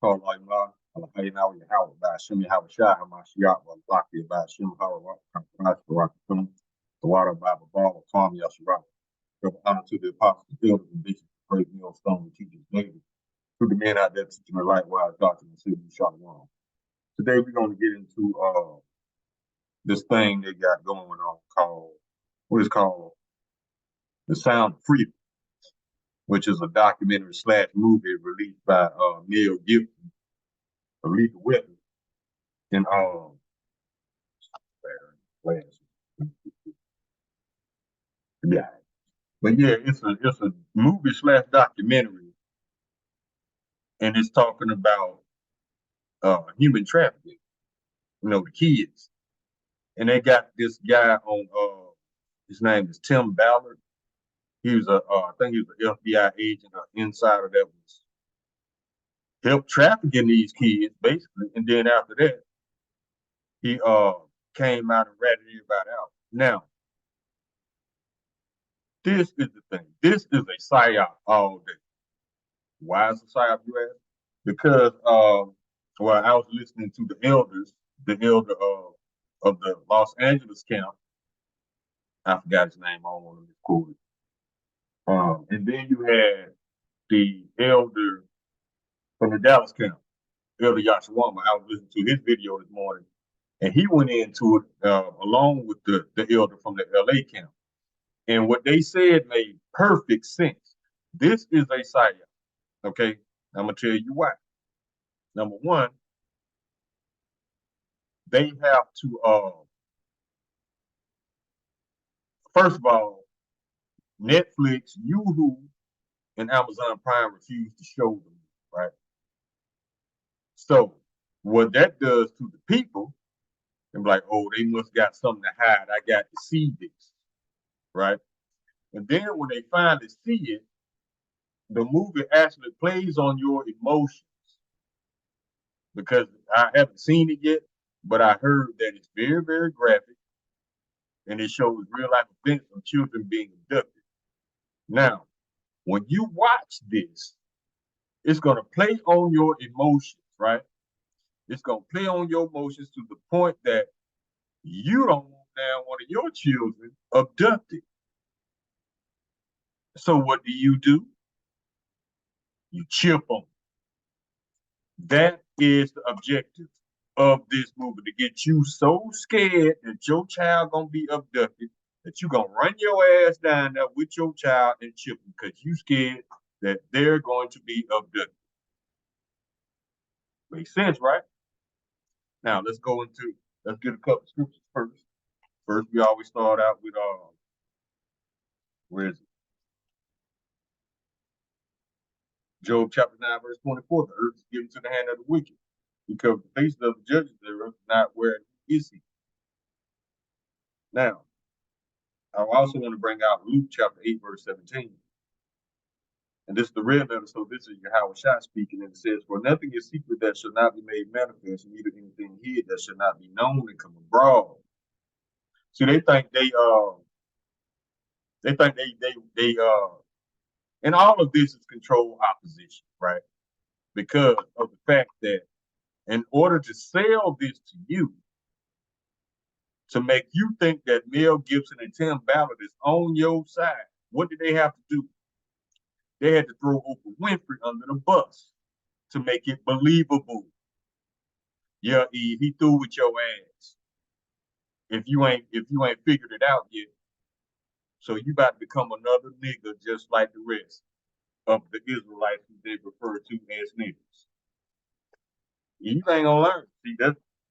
called Allah, Al-Hayna wa Yahweh, by Shimi Hawashah, Hamashiach, wa Laki, by Shim Hawa, Rakum, the water by Babal, Tom Yasharak. Give honor to the apostles, elders, and bishops, praise me on stone, teachers, daily, to the men out there teaching the likewise doctrine and city Shalom. Today we're going to get into this thing they got going on called, what is called The Sound of Freedom, which is a documentary / movie released by Mel Gibson, Lethal Weapon, and yeah, but yeah, it's a movie / documentary, and it's talking about human trafficking. You know, the kids, and they got this guy on. His name is Tim Ballard. He was I think he was an FBI agent or insider that was helped trafficking these kids, basically. And then after that, he came out and ratted everybody out. Now, this is the thing. This is a psyop all day. Why is a psyop, you ask? Because well, I was listening to the elder of the Los Angeles camp. I forgot his name. I don't want to misquote it. And then you had the elder from the Dallas camp, Elder Yashawama. I was listening to his video this morning, and he went into it along with the elder from the LA camp. And what they said made perfect sense. This is a psyop. Okay, I'm gonna tell you why. Number one, they have to first of all, Netflix, Hulu, and Amazon Prime refuse to show them, right? So what that does to the people, they're like, oh, they must got something to hide. I got to see this, right? And then when they finally see it, the movie actually plays on your emotions, because I haven't seen it yet, but I heard that it's very, very graphic, and it shows real life events of children being abducted. Now, when you watch this, it's going to play on your emotions, right? It's going to play on your emotions to the point that you don't want now one of your children abducted. So what do? You chip them. That is the objective of this movie, to get you so scared that your child gonna be abducted that you gonna run your ass down there with your child and chip them because you scared that they're going to be abducted. Makes sense, right? Now let's get a couple scriptures first. First, we always start out with where is it? Job chapter 9, verse 24. The earth is given to the hand of the wicked, because the faces of the judges thereof not where is he. Now, I also want to bring out Luke chapter 8, verse 17. And this is the red letter, so this is Yahawashi speaking, and it says, for nothing is secret that shall not be made manifest, neither anything hid that shall not be known and come abroad. See, they think and all of this is controlled opposition, right? Because of the fact that in order to sell this to you, to make you think that Mel Gibson and Tim Ballard is on your side, what did they have to do? They had to throw Oprah Winfrey under the bus to make it believable. Yeah, Eve, he threw with your ass. If you ain't figured it out yet, so you about to become another nigga just like the rest of the Israelites who they refer to as niggas. You ain't gonna learn.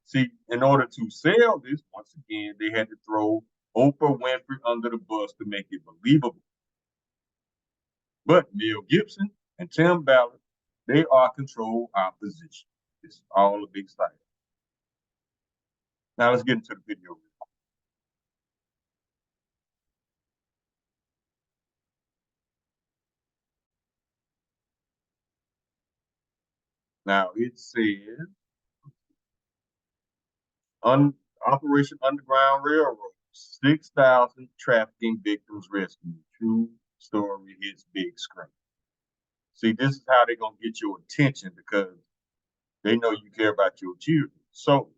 See, in order to sell this, once again, they had to throw Oprah Winfrey under the bus to make it believable. But Mel Gibson and Tim Ballard, they are controlled opposition. It's all a big cycle. Now let's get into the video. Now it says, Operation Underground Railroad, 6,000 trafficking victims rescued. True story hits big screen. See, this is how they're gonna get your attention, because They know you care about your children. So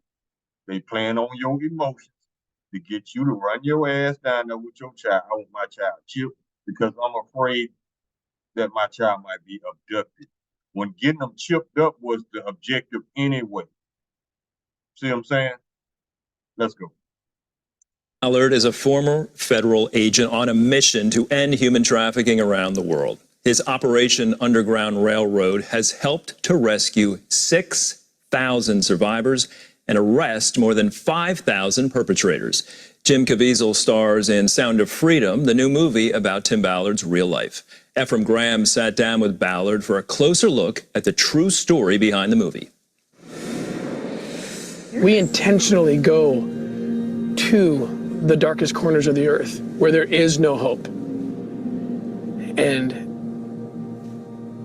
they plan on your emotions to get you to run your ass down there with your child. I want my child chipped because I'm afraid that my child might be abducted. When getting them chipped up was the objective anyway. See what I'm saying? Let's go. Ballard is a former federal agent on a mission to end human trafficking around the world. His Operation Underground Railroad has helped to rescue 6,000 survivors and arrest more than 5,000 perpetrators. Jim Caviezel stars in Sound of Freedom, the new movie about Tim Ballard's real life. Ephraim Graham sat down with Ballard for a closer look at the true story behind the movie. We intentionally go to the darkest corners of the earth where there is no hope and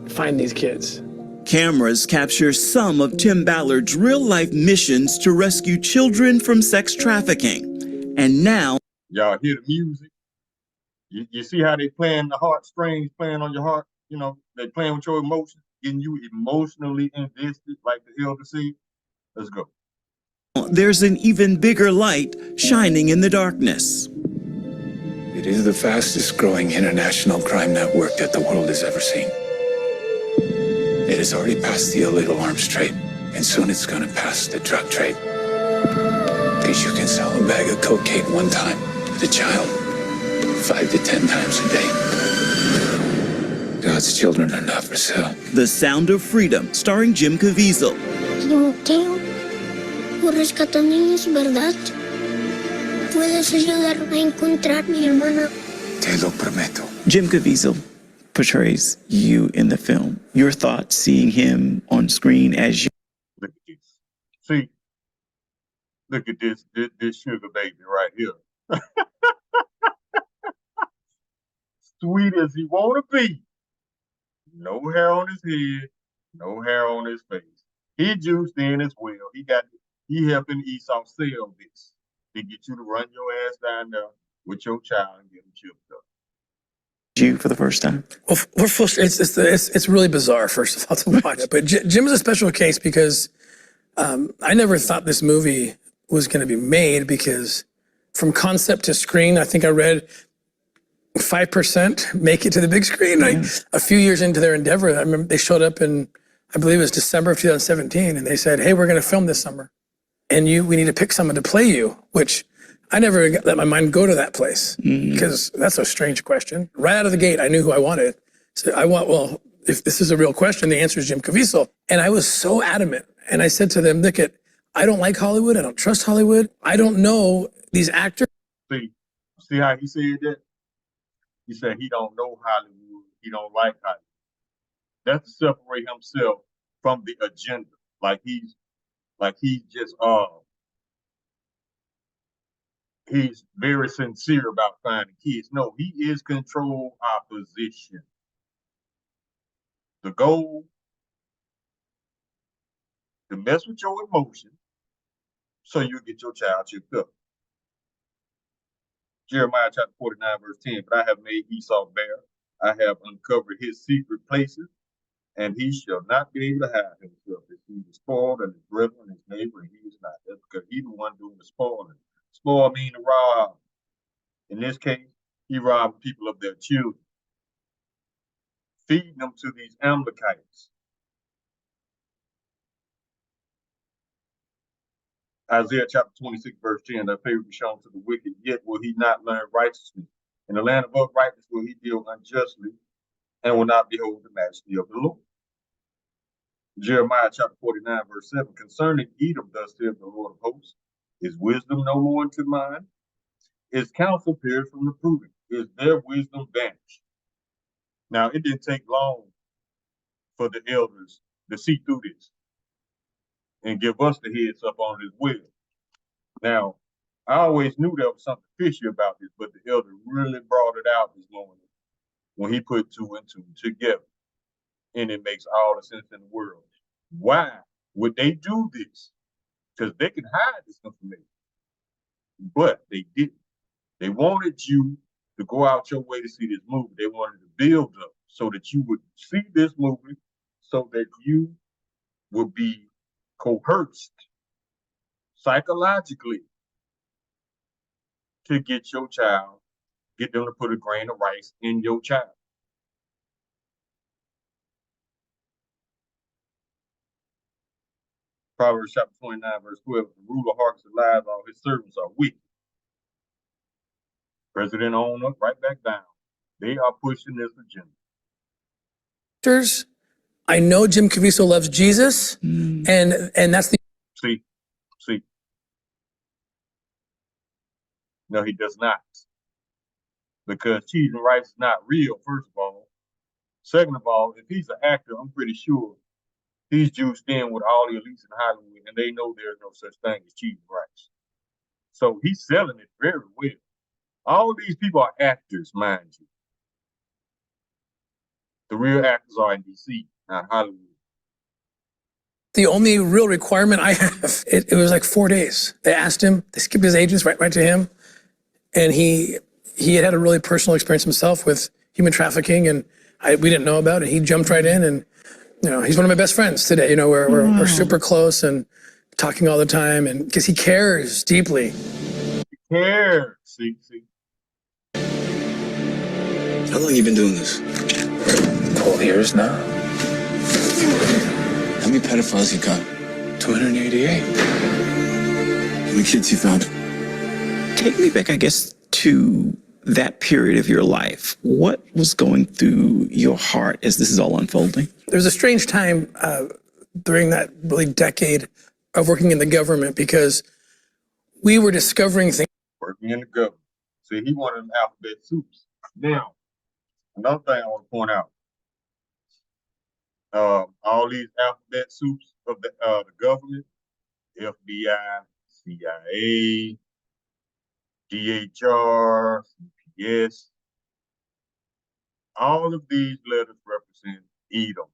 find these kids. Cameras capture some of Tim Ballard's real-life missions to rescue children from sex trafficking. And now... Y'all hear the music? You see how they playing the heartstrings, playing on your heart? You know, they playing with your emotions, getting you emotionally invested, like the elder said. Let's go. There's an even bigger light shining in the darkness. It is the fastest growing international crime network that the world has ever seen. It has already passed the illegal arms trade, and soon it's going to pass the drug trade. Because you can sell a bag of cocaine one time to a child 5 to 10 times a day. God's children are not for sale. The Sound of Freedom, starring Jim Caviezel. Timoteo, por rescatar niños, ¿verdad? Puedes ayudarme a encontrar mi hermana. Te lo prometo. Jim Caviezel portrays you in the film. Your thoughts seeing him on screen as you... Look at this. See, look at this sugar baby right here. Sweet as he want to be. No hair on his head, no hair on his face. He juiced in as well. He helping Esau sell this to get you to run your ass down there with your child and get them chipped up. You for the first time? Well, it's really bizarre, first of all, to watch it. But Jim is a special case because I never thought this movie was going to be made, because from concept to screen, I think I read 5% make it to the big screen. A few years into their endeavor, I remember they showed up in, I believe it was December of 2017, and they said, hey, we're going to film this summer, and we need to pick someone to play you, which I never let my mind go to that place, because that's a strange question. Right out of the gate, I knew who I wanted. So well, if this is a real question, the answer is Jim Caviezel. And I was so adamant. And I said to them, look, I don't like Hollywood. I don't trust Hollywood. I don't know these actors. See how he said that? He said he don't know Hollywood. He don't like Hollywood. That's to separate himself from the agenda. Like he's just he's very sincere about finding kids. No, he is control opposition. The goal, to mess with your emotions so you get your child chipped up. Jeremiah chapter 49, verse 10, but I have made Esau bare. I have uncovered his secret places, and he shall not be able to hide himself. If he is spoiled, and his brethren, his neighbor, and he is not. That's because he's the one doing the spoiling. Spoil means to rob. In this case, he robbed people of their children, feeding them to these Amalekites. Isaiah chapter 26, verse 10, that favor be shown to the wicked, yet will he not learn righteousness. In the land of uprightness will he deal unjustly, and will not behold the majesty of the Lord. Jeremiah chapter 49, verse 7, concerning Edom, thus saith the Lord of hosts, is wisdom no more unto mine? Is counsel perished from the prudent? Is their wisdom vanished? Now, it didn't take long for the elders to see through this and give us the heads up on his will. Now, I always knew there was something fishy about this, but the elder really brought it out this morning when he put 2 and 2 together. And it makes all the sense in the world. Why would they do this? Because they can hide this information. But they didn't. They wanted you to go out your way to see this movie. They wanted to build up so that you would see this movie, so that you would be coerced psychologically to get your child, get them to put a grain of rice in your child. Proverbs chapter 29, verse 12, the ruler hearkens the lies, all his servants are wicked. President on up, right back down. They are pushing this agenda. I know Jim Caviezel loves Jesus, and that's the See. No, he does not. Because cheese and rice is not real, first of all. Second of all, if he's an actor, I'm pretty sure he's juiced in with all the elites in Hollywood, and they know there's no such thing as cheese and rice. So he's selling it very well. All of these people are actors, mind you. The real actors are in DC, not Hollywood. The only real requirement I have, it was like 4 days. They asked him, they skipped his agents right to him. And he had a really personal experience himself with human trafficking, and we didn't know about it. He jumped right in, and he's one of my best friends today. We're super close and talking all the time, and because he cares deeply. He cares. See. How long you been doing this? 12 years now. How many pedophiles you got? 288. How many kids you found? Take me back, I guess, to that period of your life. What was going through your heart as this is all unfolding? There was a strange time during that really decade of working in the government, because we were discovering things. Working in the government. See, he wanted them alphabet soups. Now, another thing I want to point out. All these alphabet soups of the government, FBI, CIA, DHR, CPS, all of these letters represent Edom.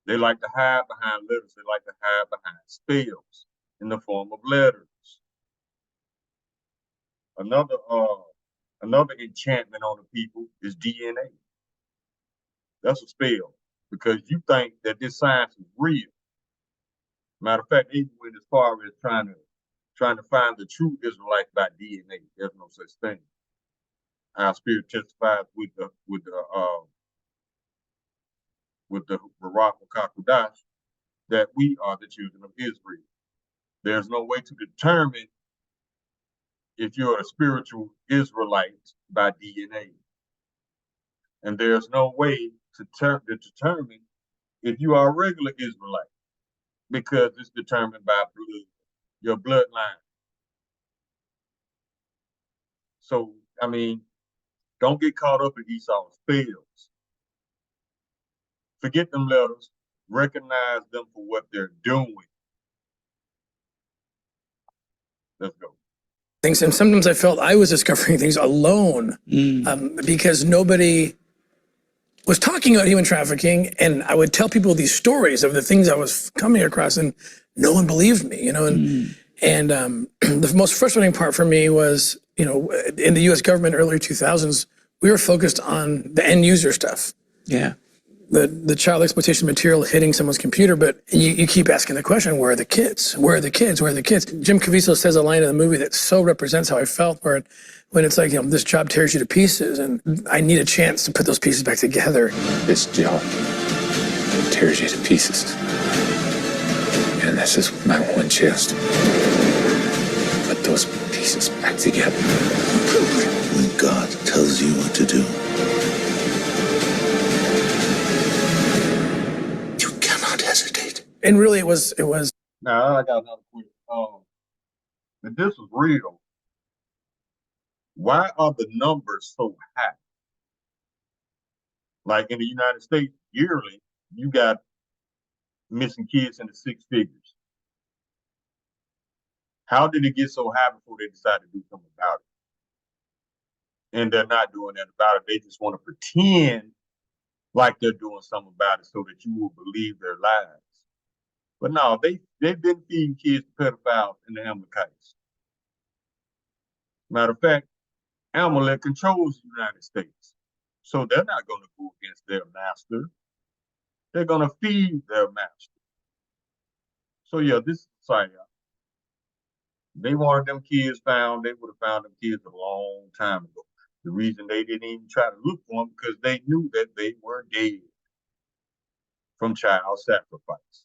They like to hide behind letters. They like to hide behind spells in the form of letters. Another enchantment on the people is DNA. That's a spell, because you think that this science is real. Matter of fact, they even went as far as trying to find the true Israelites by DNA. There's no such thing. Our spirit testifies with the Barak HaKodesh that we are the children of Israel. There's no way to determine if you're a spiritual Israelite by DNA. And there's no way to determine if you are a regular Israelite, because it's determined by blood, your bloodline. So, don't get caught up in Esau's spells. Forget them letters. Recognize them for what they're doing. Let's go. And sometimes I felt I was discovering things alone, because nobody was talking about human trafficking, and I would tell people these stories of the things I was coming across, and no one believed me, And the most frustrating part for me was, in the U.S. government, early 2000s, we were focused on the end user stuff. Yeah. The child exploitation material hitting someone's computer, but you keep asking the question, where are the kids? Where are the kids? Where are the kids? Jim Caviezel says a line in the movie that so represents how I felt, when it's like, this job tears you to pieces, and I need a chance to put those pieces back together. This job tears you to pieces. And this is my one chance to put those pieces back together. When God tells you what to do, you cannot hesitate. And really, it was. Now, I got another question. If this was real, why are the numbers so high? Like in the United States, yearly, you got missing kids in the 6 figures. How did it get so high before they decided to do something about it? And they're not doing that about it. They just want to pretend like they're doing something about it so that you will believe their lies. But no, they've been feeding kids to pedophiles in the Amalekites. Matter of fact, Amalek controls the United States. So they're not going to go against their master. They're going to feed their master. So yeah, this is psyop. They wanted them kids found, they would have found them kids a long time ago. The reason they didn't even try to look for them because they knew that they were dead from child sacrifice.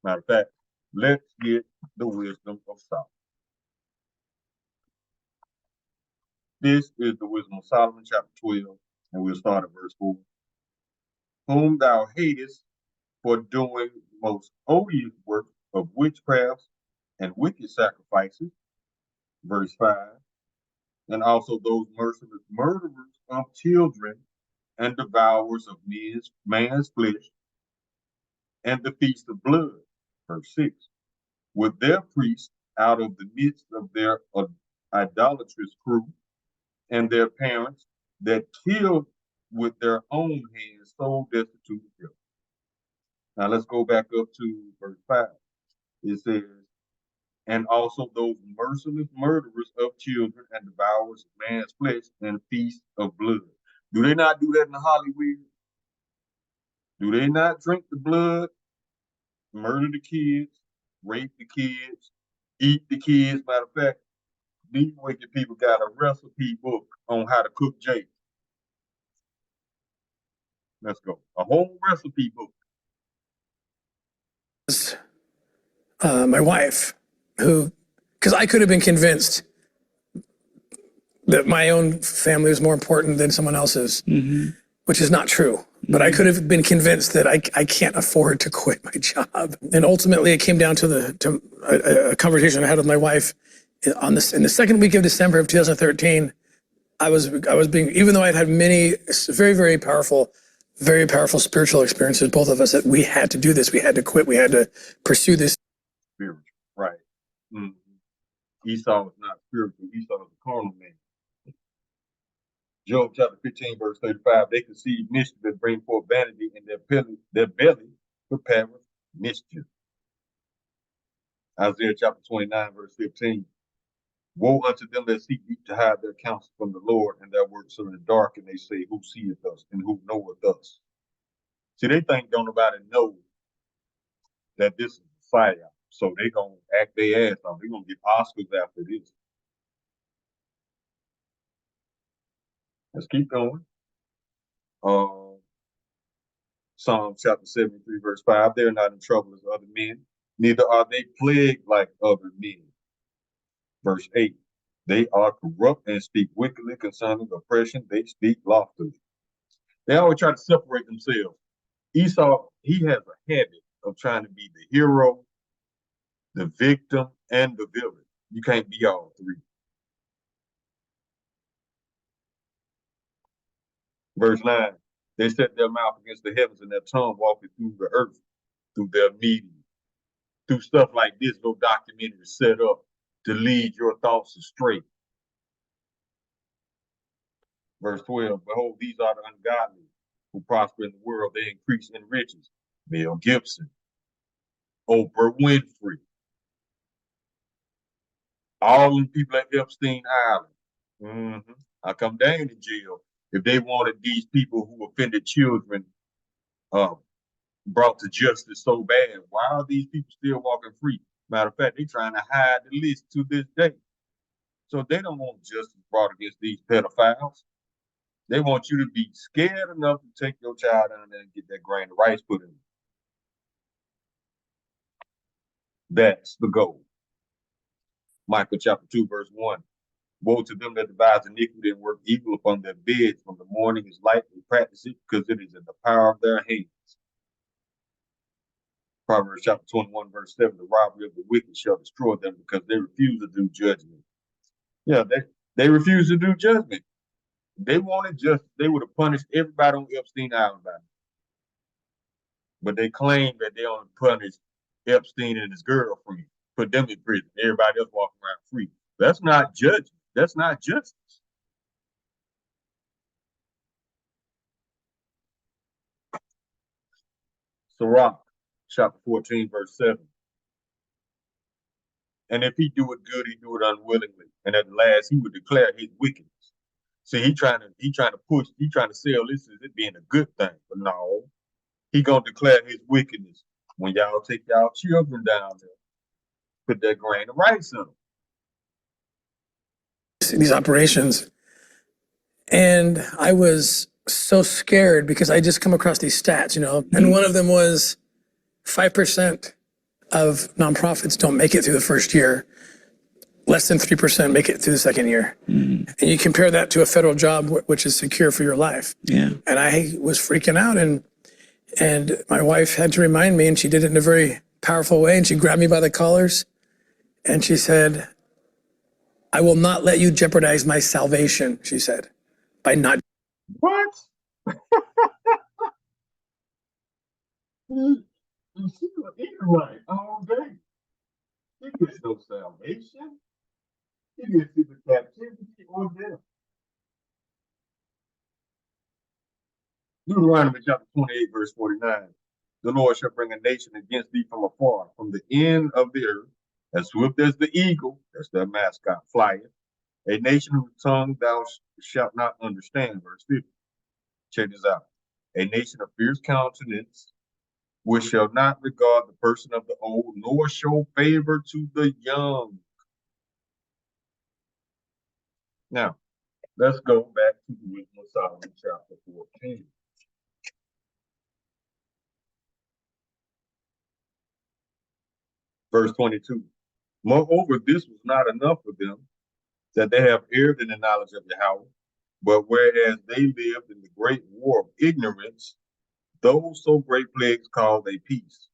Matter of fact, let's get the wisdom of Solomon. This is the wisdom of Solomon, chapter 12, and we'll start at verse 4. Whom thou hatest for doing most odious work of witchcrafts and wicked sacrifices, verse 5, and also those merciless murderers of children and devourers of man's flesh, and the feast of blood, verse 6, with their priests out of the midst of their idolatrous crew, and their parents that killed with their own hands, so destitute of help. Now let's go back up to verse 5. It says, and also those merciless murderers of children and devourers of man's flesh and feast of blood. Do they not do that in Hollywood? Do they not drink the blood, murder the kids, rape the kids, eat the kids? Matter of fact, these wicked people got a recipe book on how to cook Jake. Let's go. A whole recipe book. My wife, who, because I could have been convinced that my own family was more important than someone else's, which is not true. But I could have been convinced that I can't afford to quit my job. And ultimately, it came down to a conversation I had with my wife in the second week of December of 2013. I was being, even though I'd had many very, very powerful spiritual experiences, both of us, that we had to do this. We had to quit. We had to pursue this. Spiritual, right. Esau was not spiritual. Esau was a carnal man. Job chapter 15, verse 35, they conceive mischief and bring forth vanity, and their belly prepareth mischief. Isaiah chapter 29, verse 15. Woe unto them that seek deep to hide their counsel from the Lord, and their works are in the dark, and they say, who seeth us and who knoweth us? See, they think don't nobody know that this is a psyop. So they gonna act their ass off. They're gonna get Oscars after this. Let's keep going. Psalm chapter 73, verse 5. They're not in trouble as other men, neither are they plagued like other men. Verse 8. They are corrupt and speak wickedly concerning oppression. They speak loftily. They always try to separate themselves. Esau, he has a habit of trying to be the hero, the victim, and the villain. You can't be all three. Verse 9, they set their mouth against the heavens and their tongue walking through the earth, through their media, through stuff like this, no documentary set up to lead your thoughts astray. Verse 12, behold, these are the ungodly who prosper in the world. They increase in riches. Mel Gibson, Oprah Winfrey, all them people at Epstein Island. I come down to jail if they wanted these people who offended children brought to justice so bad. Why are these people still walking free? Matter of fact, they're trying to hide the list to this day. So they don't want justice brought against these pedophiles. They want you to be scared enough to take your child down there and get that grain of rice put in. That's the goal. Micah chapter 2, verse 1. Woe to them that devise iniquity and work evil upon their beds. From the morning is light, they practice it, because it is in the power of their hands. Proverbs chapter 21, verse 7. The robbery of the wicked shall destroy them, because they refuse to do judgment. Yeah, they refuse to do judgment. They wanted justice, they would have punished everybody on Epstein Island by now. But they claim that they only punished Epstein and his girlfriend, put them in prison. Everybody else walking around free. That's not judgment. That's not justice. Sirach, chapter 14, verse 7. And if he do it good, he do it unwillingly. And at last he would declare his wickedness. See, he trying to sell this as it being a good thing. But no, he gonna declare his wickedness When y'all take y'all children down there, put that grain of rice in them. These operations. And I was so scared because I just come across these stats, and one of them was 5% of nonprofits don't make it through the first year. Less than 3% make it through the second year. And you compare that to a federal job, which is secure for your life. Yeah. And I was freaking out, and my wife had to remind me, and she did it in a very powerful way. And she grabbed me by the collars and she said, "I will not let you jeopardize my salvation," she said, by not. What? You see the Israelite all day. He gets no salvation. He gets either captivity or death. Deuteronomy chapter 28, verse 49. The Lord shall bring a nation against thee from afar, from the end of the earth, as swift as the eagle, that's their mascot, flyeth. A nation whose tongue thou shalt not understand. Verse 50. Check this out. A nation of fierce countenance, which shall not regard the person of the old, nor show favor to the young. Now, let's go back to the wisdom of Solomon, chapter 14. Verse 22. Moreover, this was not enough for them, that they have erred in the knowledge of Yahweh, but whereas they lived in the great war of ignorance, those so great plagues called a peace.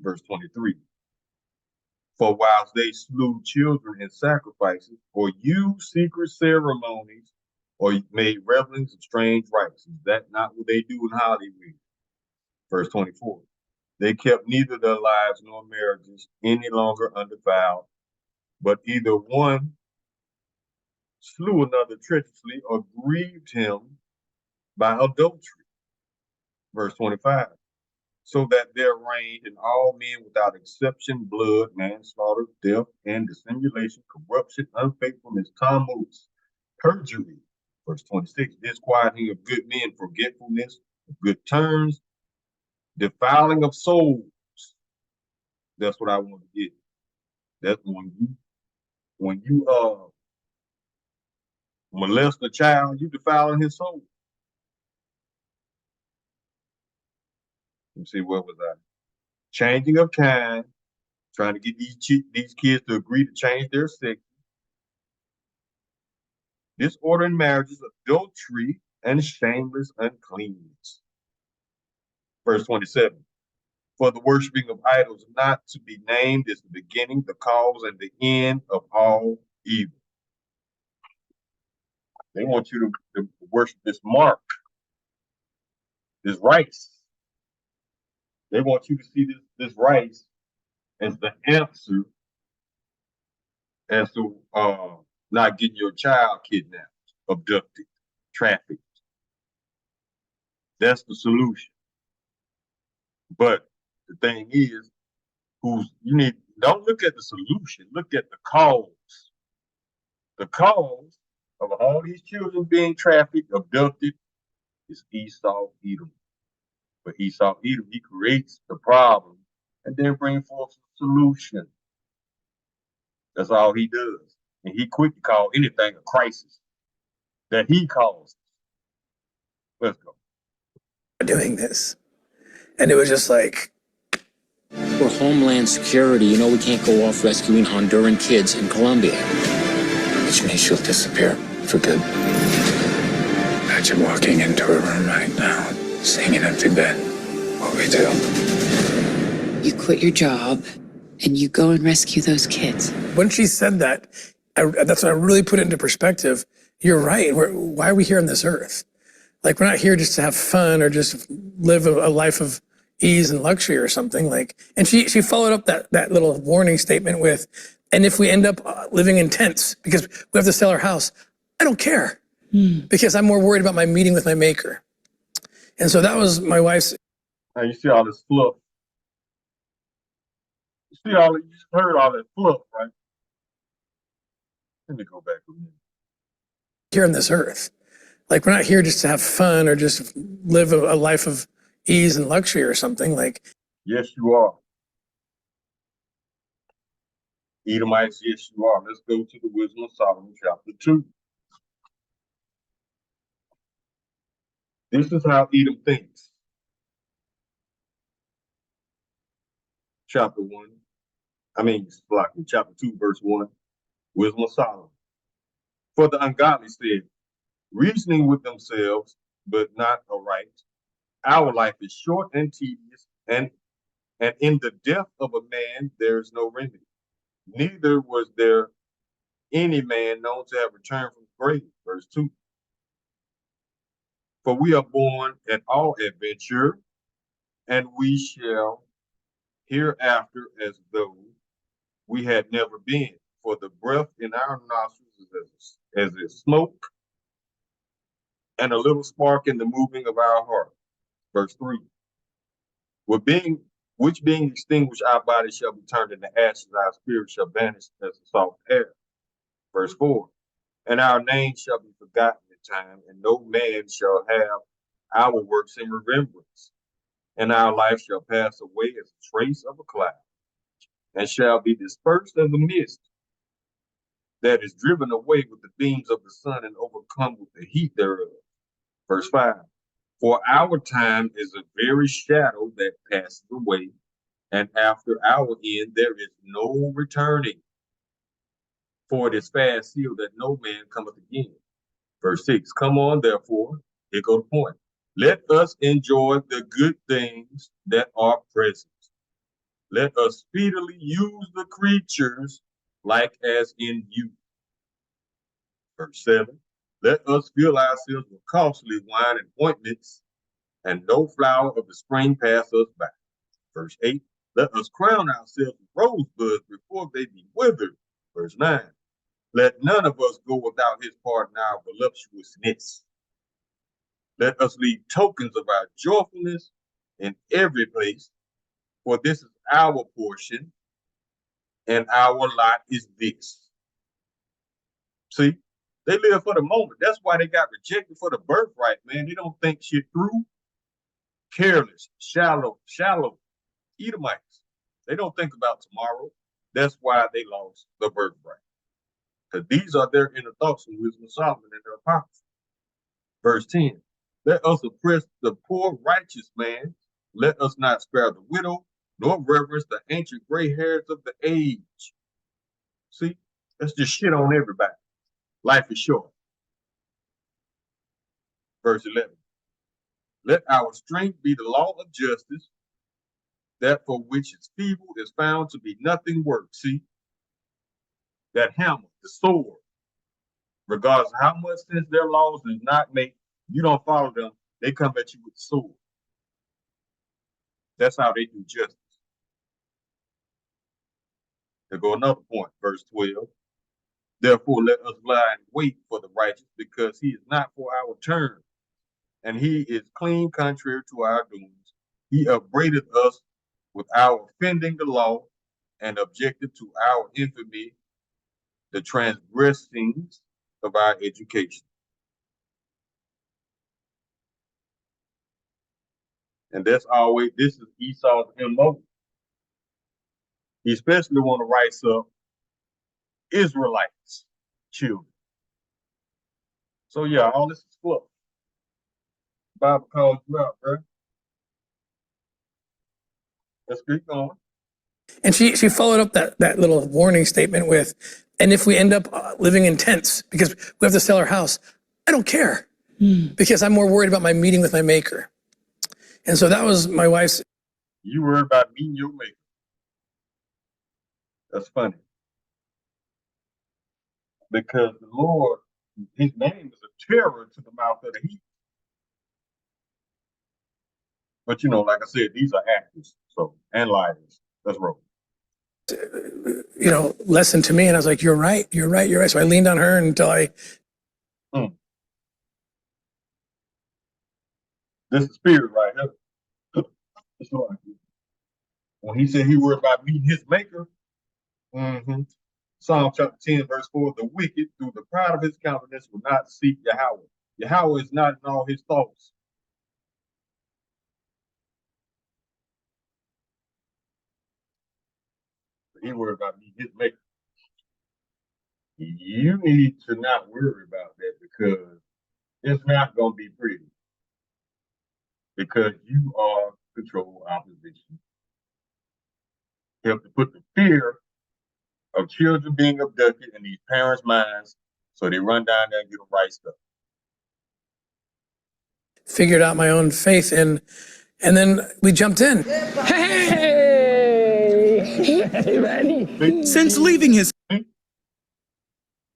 Verse 23. For whilst they slew children in sacrifices, or used secret ceremonies, or made revelings of strange rites, is that not what they do in Hollywood? Verse 24. They kept neither their lives nor marriages any longer undefiled, but either one slew another treacherously or grieved him by adultery. Verse 25. So that there reigned in all men without exception blood, manslaughter, theft, and dissimulation, corruption, unfaithfulness, tumults, perjury. Verse 26. Disquieting of good men, forgetfulness of good terms, defiling of souls. That's what I want to get. That's when you molest a child, you defiling his soul. Let me see, what was that? Changing of kind, trying to get these kids to agree to change their sex. Disorder in marriages, adultery, and shameless uncleanness. Verse 27. For the worshiping of idols not to be named is the beginning, the cause, and the end of all evil. They want you to worship this mark, this rice. They want you to see this rice as the answer as to not getting your child kidnapped, abducted, trafficked. That's the solution. But the thing is, don't look at the solution, look at the cause. The cause of all these children being trafficked, abducted, is Esau Edom. But Esau Edom, he creates the problem and then brings forth a solution. That's all he does. And he quick to call anything a crisis that he causes. Let's go. Doing this. And it was just like, For Homeland Security, we can't go off rescuing Honduran kids in Colombia. Which means she'll disappear for good. Imagine walking into a room right now, seeing an empty bed. What we do? You quit your job and you go and rescue those kids. when she said that, that's when I really put it into perspective. You're right. Why are we here on this earth? Like, we're not here just to have fun or just live a life of ease and luxury or something. Like, and she followed up that little warning statement with, and if we end up living in tents because we have to sell our house, I don't care because I'm more worried about my meeting with my maker. And so that was my wife's. Now you see all this fluff. You just heard all that fluff, right? Let me go back a minute. Here on this earth. Like, we're not here just to have fun or just live a life of ease and luxury or something. Like, Yes, you are. Edomites, yes, you are. Let's go to the Wisdom of Solomon, chapter 2. This is how Edom thinks. Chapter 2, verse 1. Wisdom of Solomon. For the ungodly said, reasoning with themselves, but not aright. Our life is short and tedious, and in the death of a man there is no remedy. Neither was there any man known to have returned from the grave. Verse 2. For we are born at all adventure, and we shall hereafter as though we had never been. For the breath in our nostrils is as a smoke, and a little spark in the moving of our heart. Verse 3. Which being extinguished, our body shall be turned into ashes, our spirit shall vanish as the soft air. Verse 4. And our name shall be forgotten in time, and no man shall have our works in remembrance. And our life shall pass away as a trace of a cloud, and shall be dispersed as a mist that is driven away with the beams of the sun and overcome with the heat thereof. Verse 5. For our time is a very shadow that passes away, and after our end there is no returning. For it is fast sealed that no man cometh again. Verse 6. Come on, therefore, here go the point. Let us enjoy the good things that are present. Let us speedily use the creatures like as in youth. Verse 7. Let us fill ourselves with costly wine and ointments, and no flower of the spring pass us by. Verse 8. Let us crown ourselves with rosebuds before they be withered. Verse 9. Let none of us go without his part in our voluptuousness. Let us leave tokens of our joyfulness in every place, for this is our portion, and our lot is this. See, they live for the moment. That's why they got rejected for the birthright, man. They don't think shit through. Careless, shallow Edomites. They don't think about tomorrow. That's why they lost the birthright. Because these are their inner thoughts in Wisdom of Solomon and their apostles. Verse 10. Let us oppress the poor righteous man. Let us not spare the widow, nor reverence the ancient gray hairs of the age. See, that's just shit on everybody. Life is short. Verse 11. Let our strength be the law of justice, that for which is feeble is found to be nothing worth. See, that hammer, the sword, regardless of how much sense their laws does not make, you don't follow them, they come at you with the sword. That's how they do justice. To go another point, verse 12. Therefore, let us lie in wait for the righteous, because he is not for our turn, and he is clean contrary to our doings. He upbraideth us with our offending the law, and objective to our infamy, the transgressings of our education. And that's always, this is Esau's MO. He especially want to rise up Israelites, children. So yeah, all this is fluff. Bible calls you out, bro. Let's keep going. And she followed up that little warning statement with, and if we end up living in tents because we have to sell our house, I don't care because I'm more worried about my meeting with my maker. And so that was my wife's. You worried about meeting your maker. That's funny. Because the Lord, his name is a terror to the mouth of the heathen. But you know, like I said, these are actors, so, and liars. Let's roll. Lesson to me, and I was like, you're right. So I leaned on her until I. This is spirit right here. When he said he worried about meeting his maker, Psalm chapter 10, verse 4, the wicked, through the pride of his countenance, will not seek Yahweh. Yahweh is not in all his thoughts. He worried about his maker. You need to not worry about that because it's not going to be pretty. Because you are control opposition. You have to put the fear of children being abducted in these parents' minds so they run down there and get the right stuff. Figured out my own faith and then we jumped in. Since leaving his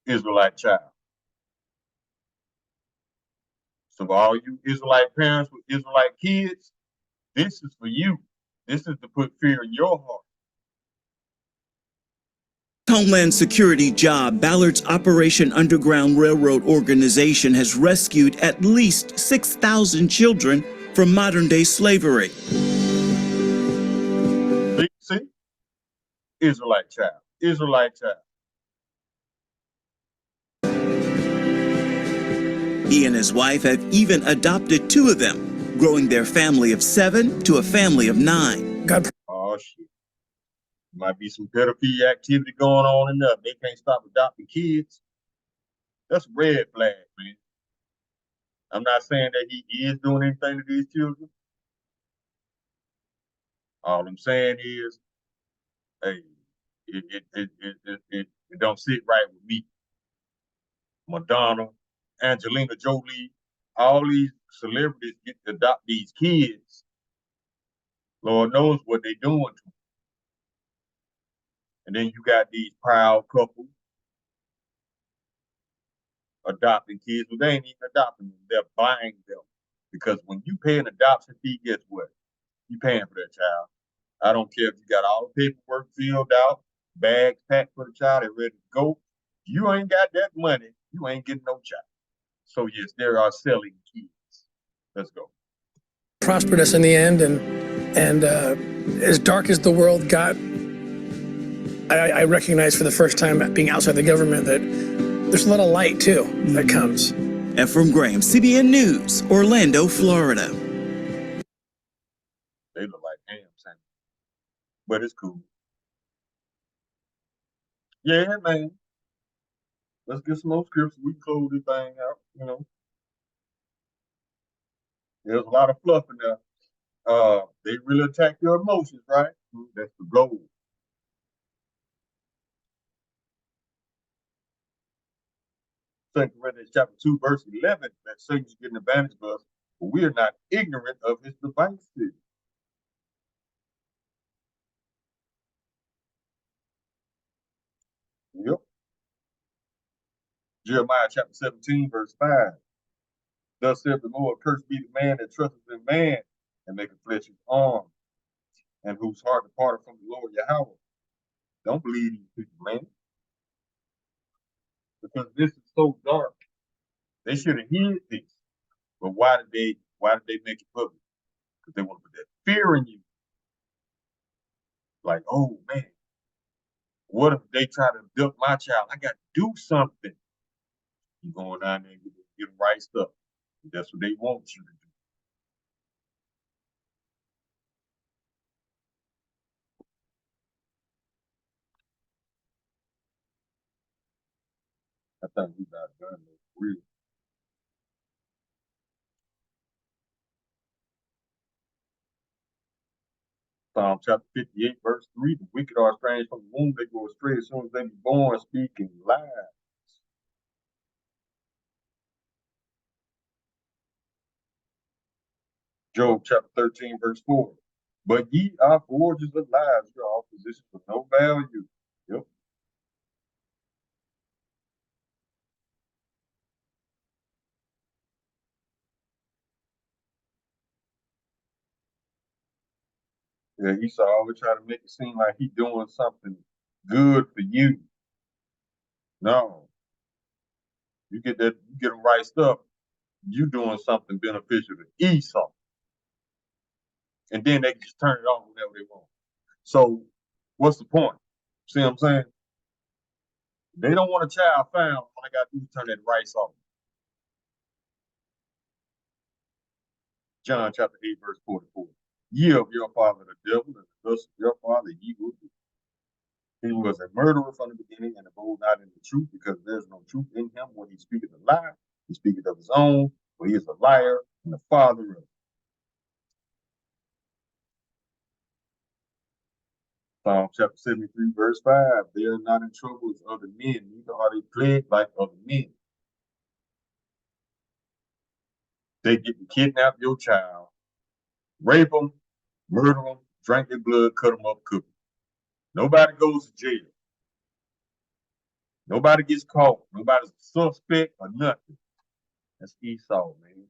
Israelite child. So for all you Israelite parents with Israelite kids, this is for you. This is to put fear in your heart. Homeland Security job, Ballard's Operation Underground Railroad organization has rescued at least 6,000 children from modern-day slavery. See? Israelite child. Israelite child. He and his wife have even adopted 2 of them, growing their family of 7 to a family of 9. Oh, shit. Might be some pedophilia activity going on in there. They can't stop adopting kids. That's a red flag, man. I'm not saying that he is doing anything to these children. All I'm saying is, hey, it don't sit right with me. Madonna, Angelina Jolie, all these celebrities get to adopt these kids. Lord knows what they're doing to them. And then you got these proud couples adopting kids, but they ain't even adopting them. They're buying them. Because when you pay an adoption fee, guess what? You're paying for that child. I don't care if you got all the paperwork filled out, bags packed for the child, they're ready to go. You ain't got that money, you ain't getting no child. So yes, there are selling kids. Let's go. Prospered us in the end, and as dark as the world got, I recognized for the first time being outside the government that there's a lot of light too that comes. Ephraim Graham, CBN News, Orlando, Florida. They look like ham sandwiches, but it's cool. Yeah, man. Let's get some more scripts. We close this thing out, you know. There's a lot of fluff in there. They really attack your emotions, right? That's the goal. Second Corinthians chapter 2, verse 11, that Satan's getting advantage of us, but we are not ignorant of his devices. Yep. Jeremiah chapter 17, verse 5. Thus saith the Lord, cursed be the man that trusteth in man and maketh flesh his arm, and whose heart departed from the Lord Yahweh. Don't believe these people, man. Because this is so dark. They should have hid this. But why did they make it public? Because they want to put that fear in you. Like, oh man, what if they try to abduct my child? I got to do something. You going down there and get them right stuff. That's what they want you to do. I think we got done though, for real. Psalm chapter 58, verse 3, the wicked are estranged from the womb, they go astray as soon as they be born, speaking lies. Job chapter 13, verse 4. But ye are forgers of lies, you are all physicians of no value. Yep. Yeah, Esau always try to make it seem like he doing something good for you. No. You get them right stuff, you doing something beneficial to Esau. And then they can just turn it on whenever they want. So what's the point? See what I'm saying? They don't want a child found. All I got to do is turn that rice off. John chapter 8, verse 44. Ye of your father the devil, and thus of your father ye will be. He was a murderer from the beginning and abode not in the truth, because there's no truth in him. When he speaketh a lie, he speaketh of his own, for he is a liar and the father of it. Psalm chapter 73, verse 5. They are not in trouble as other men, neither are they plagued like other men. They get to kidnap your child, rape them, murder them, drink their blood, cut them up, cook them. Nobody goes to jail. Nobody gets caught. Nobody's a suspect or nothing. That's Esau, man.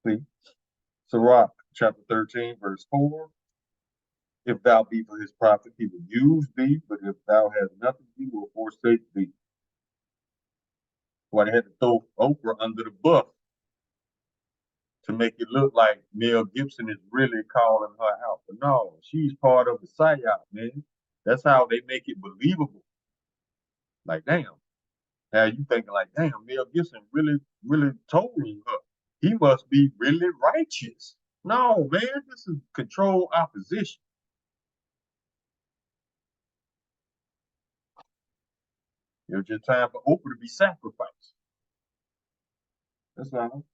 See? Sirach chapter 13, verse 4. If thou be for his profit, he will use thee, but if thou hast nothing, he will forsake thee. Why they had to throw Oprah under the bus to make it look like Mel Gibson is really calling her out. But no, she's part of the psyop, man. That's how they make it believable. Like, damn. Now you thinking like, damn, Mel Gibson really told her. He must be really righteous. No, man, this is controlled opposition. It was just time for Oprah to be sacrificed. That's all.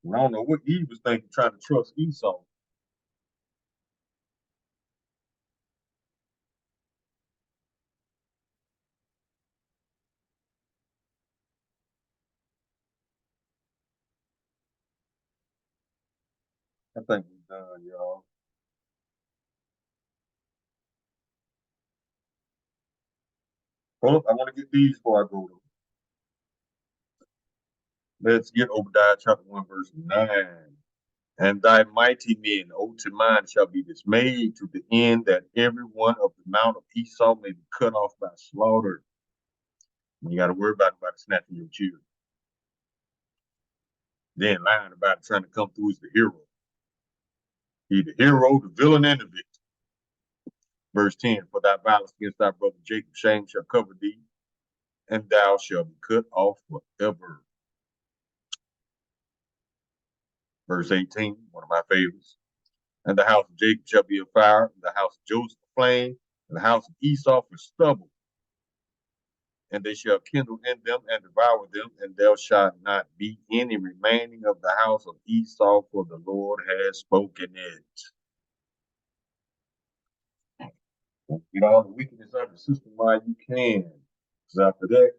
And I don't know what Eve was thinking, trying to trust Esau. I think we're done, y'all. Hold up, I want to get these before I go though. Let's get Obadiah chapter 1, verse 9. And thy mighty men, O Teman, shall be dismayed to the end that every one of the mount of Esau may be cut off by slaughter. And you got to worry about snatching your children. Then lying about it, trying to come through as the hero. He's the hero, the villain, and the victim. Verse 10, for thy violence against thy brother Jacob, shame shall cover thee, and thou shalt be cut off forever. Verse 18, one of my favorites. And the house of Jacob shall be a fire, and the house of Joseph a flame, and the house of Esau for stubble. And they shall kindle in them and devour them, and there shall not be any remaining of the house of Esau, for the Lord has spoken it. Get all the wickedness out of the system while you can. Because after that,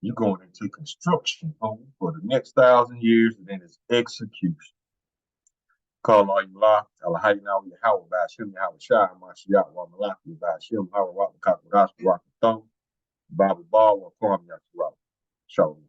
you're going into construction for the next 1,000 years, and then it's execution. Call all you law, Alahayna, Yahweh, Bashim, Yahweh Shah, Mashiach, Wamalaki, Bashim, Hawa, Wakakudash, Rock the Thumb, Bible Ball, or Kwam Yashua. Shalom.